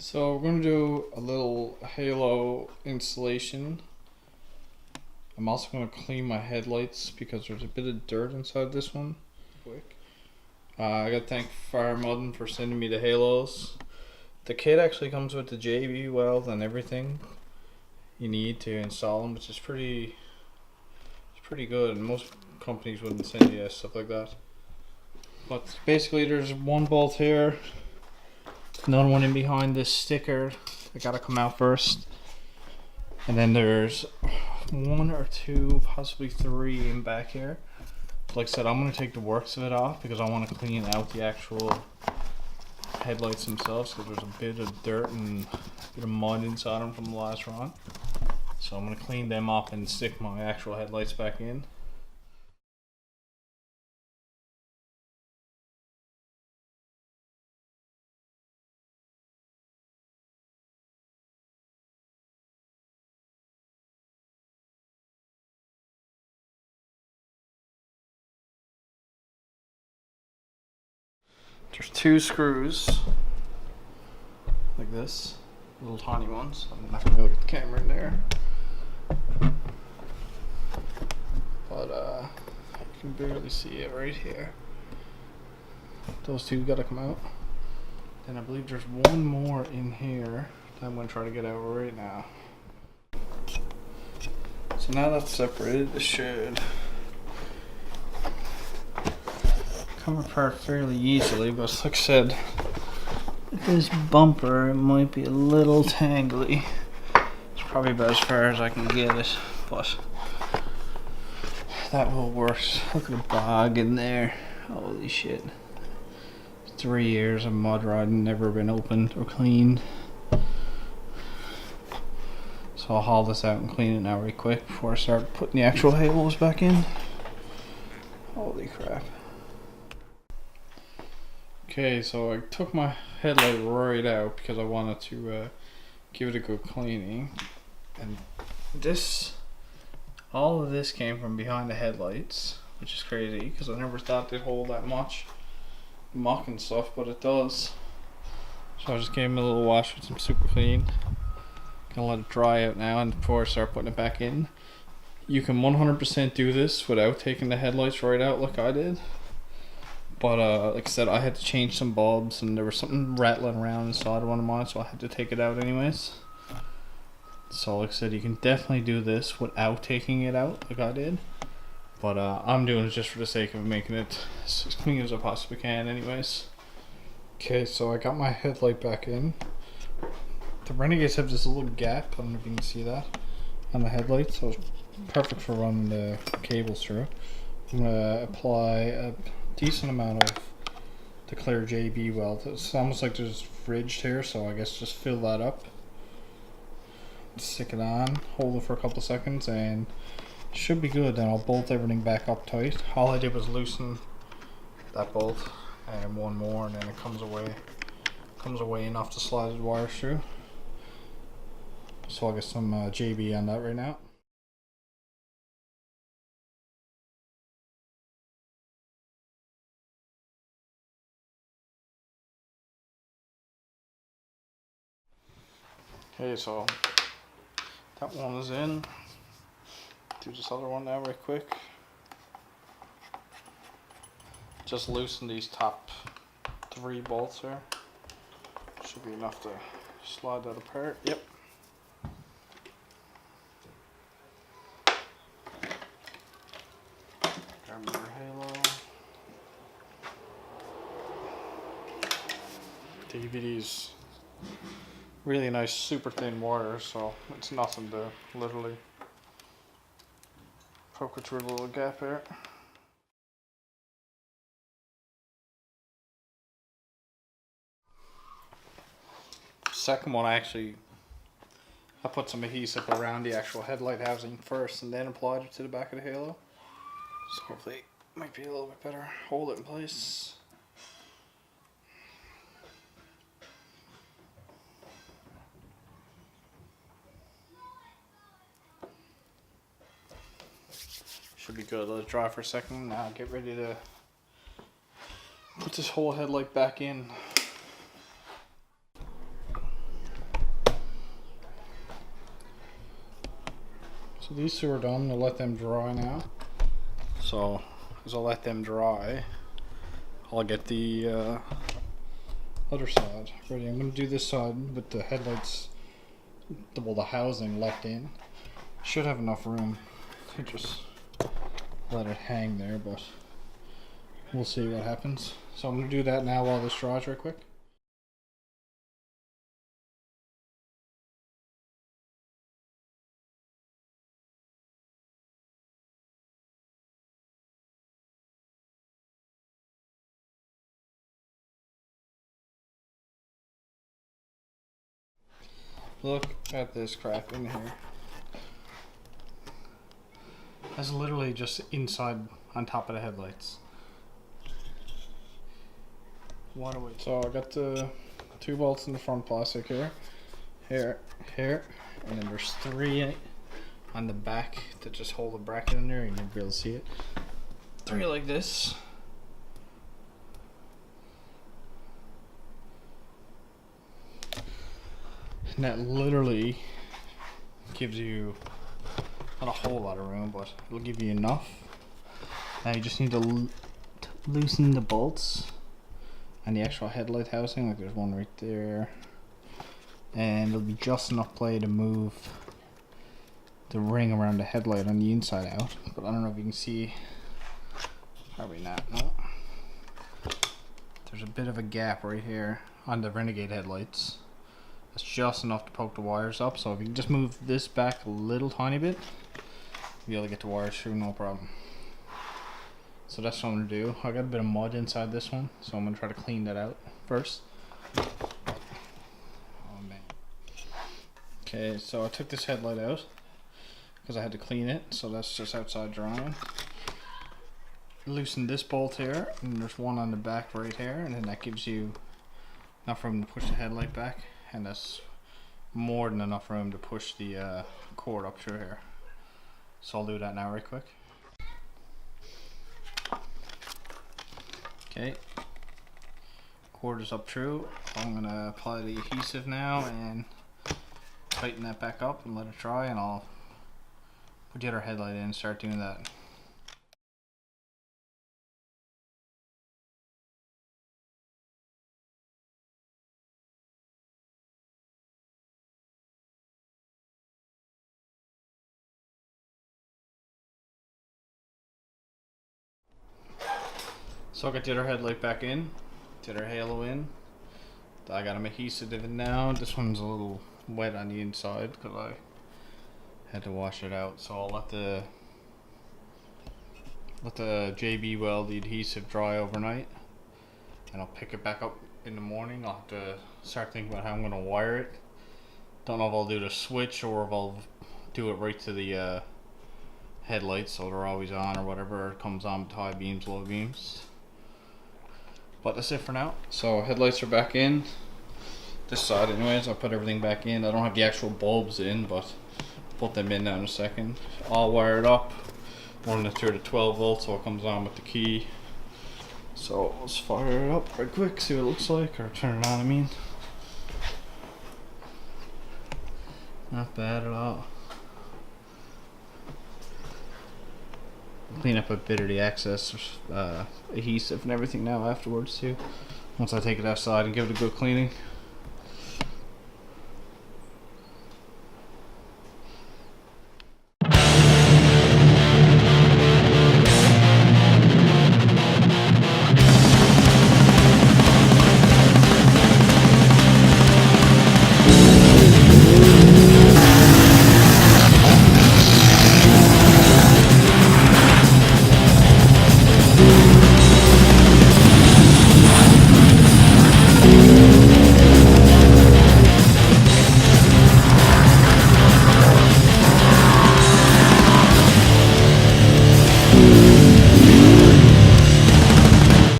So we're going to do a little halo installation. I'm also going to clean my headlights because there's a bit of dirt inside this one. Quick. I got to thank Fire Muddin for sending me the halos. The kit actually comes with the JB weld and everything you need to install them, which is pretty good. And most companies wouldn't send you stuff like that. But basically, there's one bolt here. Another one in behind this sticker. I gotta come out first. And then there's one or two, possibly three in back here. Like I said, I'm gonna take the works of it off because I want to clean out the actual headlights themselves because there's a bit of dirt and a bit of mud inside them from the last run. So I'm gonna clean them up and stick my actual headlights back in. There's two screws like this, little tiny ones. I'm not gonna look at the camera in there, but you can barely see it right here. Those two gotta come out. Then I believe there's one more in here that I'm gonna try to get out right now. So now that's separated, it should come apart fairly easily, but like I said, with this bumper it might be a little tangly. It's probably about as far as I can get it, but that will work. Look at the bog in there. Holy shit. 3 years of mud riding, never been opened or cleaned. So I'll haul this out and clean it now right quick before I start putting the actual halos back in. Holy crap. Okay, so I took my headlight right out because I wanted to give it a good cleaning. And all of this came from behind the headlights, which is crazy because I never thought they'd hold that much muck and stuff, but it does. So I just gave them a little wash with some super clean. Gonna let it dry out now and before I start putting it back in. You can 100% do this without taking the headlights right out like I did. But like I said, I had to change some bulbs and there was something rattling around inside of one of mine, so I had to take it out anyways. So like I said, you can definitely do this without taking it out like I did. But I'm doing it just for the sake of making it as clean as I possibly can anyways. Okay, so I got my headlight back in. The Renegades have this little gap, I don't know if you can see that, on the headlight, so it's perfect for running the cables through. I'm going to apply a decent amount of the clear JB weld. It's almost like there's ridged here, so I guess just fill that up. Stick it on, hold it for a couple of seconds, and it should be good. Then I'll bolt everything back up tight. All I did was loosen that bolt and one more, and then it comes away enough to slide the wire through. So I'll get some JB on that right now. Okay, so that one is in. Do this other one now right quick. Just loosen these top 3 bolts here. Should be enough to slide that apart. Yep. Grab another halo. DVD's really nice, super thin wire, so it's nothing to literally poke it through a little gap here. Second one, I put some adhesive around the actual headlight housing first and then applied it to the back of the halo. So hopefully it might be a little bit better. Hold it in place. Should be good. Let it dry for a second. Now get ready to put this whole headlight back in. So these two are done. I'll let them dry now. So as I let them dry, I'll get the other side ready. I'm going to do this side with the headlights, the housing left in. Should have enough room to just let it hang there, but we'll see what happens. So I'm going to do that now while this dries right quick. Look at this crap in here. That's literally just inside on top of the headlights. What are we? So I got the 2 bolts in the front plastic here, and then there's 3 on the back that just hold the bracket in there. You can barely see it. 3 like this. And that literally gives you not a whole lot of room, but it'll give you enough. Now you just need to loosen the bolts and the actual headlight housing. Like there's one right there, and it'll be just enough play to move the ring around the headlight on the inside out. But I don't know if you can see. Probably not. No. There's a bit of a gap right here on the Renegade headlights. It's just enough to poke the wires up, so if you can just move this back a little tiny bit, you'll be able to get the wires through no problem. So that's what I'm going to do. I got a bit of mud inside this one, so I'm going to try to clean that out first. Oh man. Okay, so I took this headlight out because I had to clean it, so that's just outside drying. Loosen this bolt here, and there's one on the back right here, and then that gives you enough room to push the headlight back. And that's more than enough room to push the cord up through here. So I'll do that now right quick. Okay, cord is up through. I'm gonna apply the adhesive now and tighten that back up and let it dry, and I'll put the other headlight in and start doing that. So I got the other headlight back in, the other halo in. I got them adhesive in now. This one's a little wet on the inside because I had to wash it out. So I'll let the JB weld, the adhesive, dry overnight, and I'll pick it back up in the morning. I'll have to start thinking about how I'm going to wire it. Don't know if I'll do the switch or if I'll do it right to the headlights so they're always on, or whatever. It comes on with high beams, low beams. But that's it for now. So headlights are back in. This side anyways, I'll put everything back in. I don't have the actual bulbs in, but I'll put them in now in a second. All wired up. Running it through the 12 volts so it comes on with the key. So let's fire it up right quick, see what it looks like, or turn it on I mean. Not bad at all. Clean up a bit of the excess adhesive and everything now afterwards too, once I take it outside and give it a good cleaning.